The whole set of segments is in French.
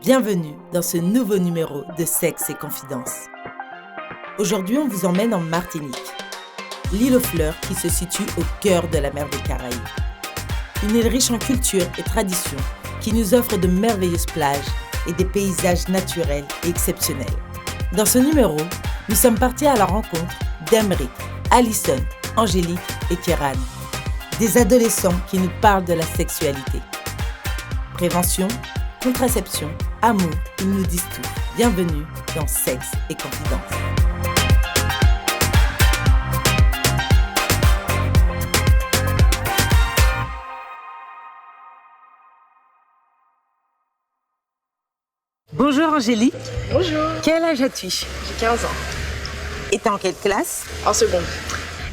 Bienvenue dans ce nouveau numéro de Sexe et Confidences. Aujourd'hui, on vous emmène en Martinique, l'île aux fleurs qui se situe au cœur de la mer des Caraïbes. Une île riche en culture et tradition qui nous offre de merveilleuses plages et des paysages naturels et exceptionnels. Dans ce numéro, nous sommes partis à la rencontre d'Emeric, Alison, Angélique et Kéran, des adolescents qui nous parlent de la sexualité. Prévention, contraception, amour, ils nous disent tout. Bienvenue dans Sexe et Confidences. Bonjour Angélique. Bonjour. Quel âge as-tu? J'ai 15 ans. Et t'es en quelle classe? En seconde.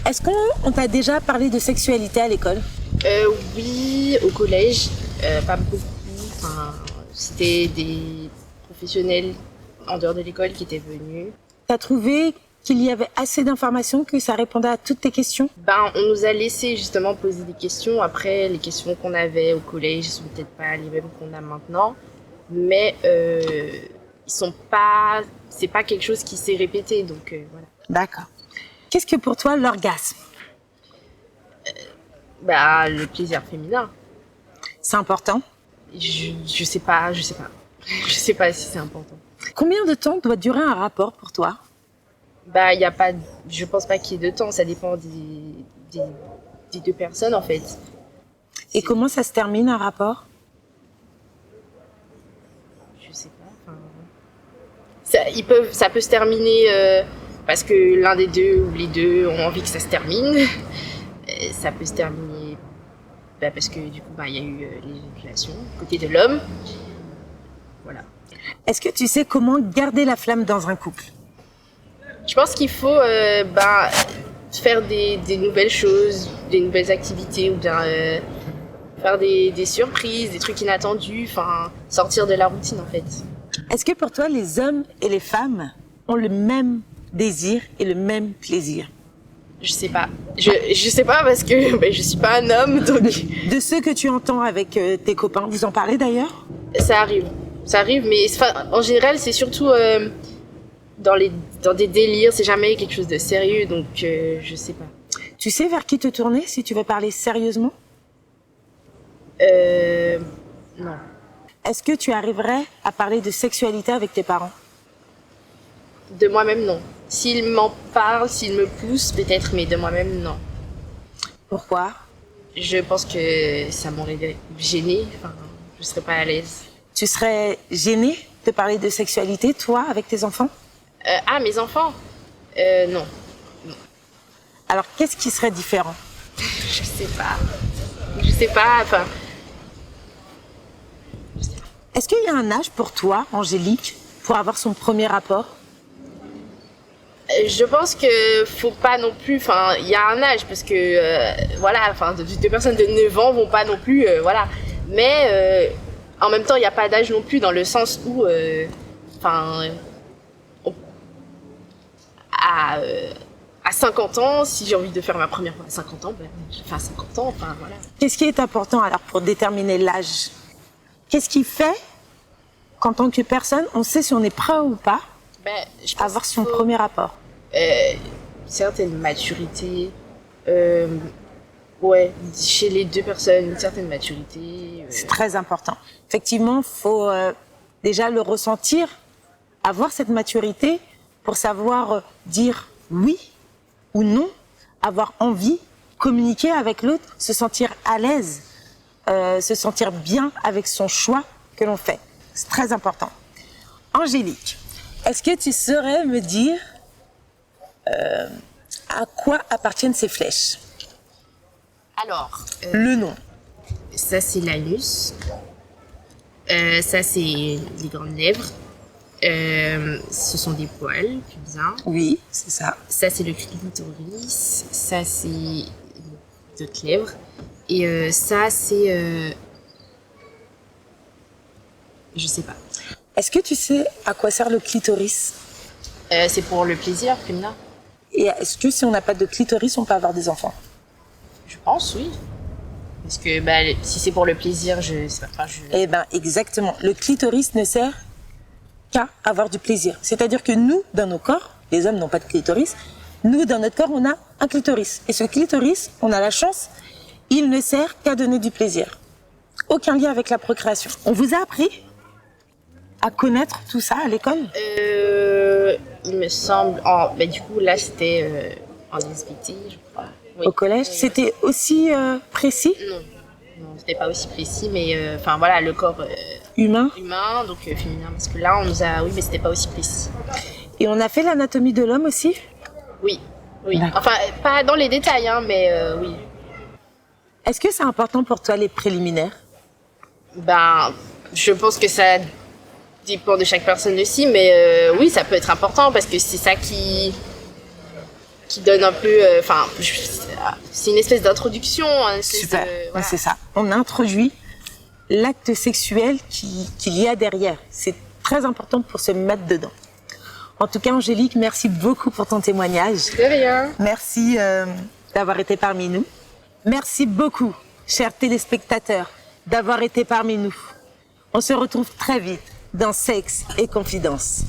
Est-ce qu'on t'a déjà parlé de sexualité à l'école? Oui, au collège, pas beaucoup. Enfin, c'était des professionnels en dehors de l'école qui étaient venus. T'as trouvé qu'il y avait assez d'informations, que ça répondait à toutes tes questions? On nous a laissé justement poser des questions. Après, les questions qu'on avait au collège sont peut-être pas les mêmes qu'on a maintenant. Mais c'est pas quelque chose qui s'est répété, donc voilà. D'accord. Qu'est-ce que pour toi l'orgasme? Le plaisir féminin. C'est important? Je sais pas. Je sais pas si c'est important. Combien de temps doit durer un rapport pour toi? Y a pas, je pense pas qu'il y ait de temps, ça dépend des deux personnes en fait. Et comment ça se termine un rapport? Je sais pas. Ça peut se terminer parce que l'un des deux ou les deux ont envie que ça se termine. Ça peut se terminer parce que du coup il y a eu l'éjaculation côté de l'homme. Voilà. Est-ce que tu sais comment garder la flamme dans un couple? Je pense qu'il faut faire des nouvelles choses, des nouvelles activités ou bien faire des surprises, des trucs inattendus, enfin sortir de la routine en fait. Est-ce que pour toi les hommes et les femmes ont le même désir et le même plaisir? Je sais pas. Je sais pas parce que je suis pas un homme donc. De ceux que tu entends avec tes copains, vous en parlez d'ailleurs? Ça arrive, mais en général c'est surtout dans des délires, c'est jamais quelque chose de sérieux, donc je sais pas. Tu sais vers qui te tourner si tu veux parler sérieusement? Non. Est-ce que tu arriverais à parler de sexualité avec tes parents? De moi-même, non. S'ils m'en parlent, s'ils me poussent, peut-être, mais de moi-même, non. Pourquoi? Je pense que ça m'aurait gênée, je serais pas à l'aise. Tu serais gênée de parler de sexualité, toi, avec tes enfants? Mes enfants? Non. Alors, qu'est-ce qui serait différent? Je sais pas, Est-ce qu'il y a un âge pour toi, Angélique, pour avoir son premier rapport? Je pense que faut pas non plus, il y a un âge parce que deux personnes de 9 ans vont pas non plus, mais en même temps il n'y a pas d'âge non plus dans le sens où à 50 ans, si j'ai envie de faire ma première fois à 50 ans, je fais à 50 ans, voilà. Qu'est-ce qui est important alors pour déterminer l'âge? Qu'est-ce qui fait qu'en tant que personne, on sait si on est prêt ou pas à avoir son premier rapport? Certaine maturité, chez les deux personnes, une certaine maturité. C'est très important. Effectivement, il faut déjà le ressentir, avoir cette maturité pour savoir dire oui ou non, avoir envie, communiquer avec l'autre, se sentir à l'aise, se sentir bien avec son choix que l'on fait. C'est très important. Angélique, est-ce que tu saurais me dire à quoi appartiennent ces flèches? Alors, le nom. Ça c'est l'anus, ça c'est les grandes lèvres, ce sont des poils pubiens. Oui, c'est ça. Ça c'est le clitoris, ça c'est d'autres lèvres, et ça c'est je sais pas. Est-ce que tu sais à quoi sert le clitoris? C'est pour le plaisir féminin. Et est-ce que si on n'a pas de clitoris, on peut avoir des enfants? Je pense, oui. Parce que si c'est pour le plaisir, Eh ben, exactement. Le clitoris ne sert qu'à avoir du plaisir. C'est-à-dire que nous, dans nos corps, les hommes n'ont pas de clitoris, nous, dans notre corps, on a un clitoris. Et ce clitoris, on a la chance, il ne sert qu'à donner du plaisir. Aucun lien avec la procréation. On vous a appris à connaître tout ça à l'école? Il me semble... du coup, là, c'était en SVT, je crois. Oui. Au collège, c'était aussi précis? Non, c'était pas aussi précis, mais voilà, le corps humain, donc féminin, masculin, on nous a... Oui, mais c'était pas aussi précis. Et on a fait l'anatomie de l'homme aussi? Oui. Enfin, pas dans les détails, hein, mais oui. Est-ce que c'est important pour toi les préliminaires? Je pense que ça dépend de chaque personne aussi, mais oui, ça peut être important parce que c'est ça qui donne un peu... c'est une espèce d'introduction. Super, voilà. C'est ça. On introduit l'acte sexuel qu'il y a derrière. C'est très important pour se mettre dedans. En tout cas, Angélique, merci beaucoup pour ton témoignage. De rien. Merci d'avoir été parmi nous. Merci beaucoup, chers téléspectateurs, d'avoir été parmi nous. On se retrouve très vite dans Sexe et Confidences.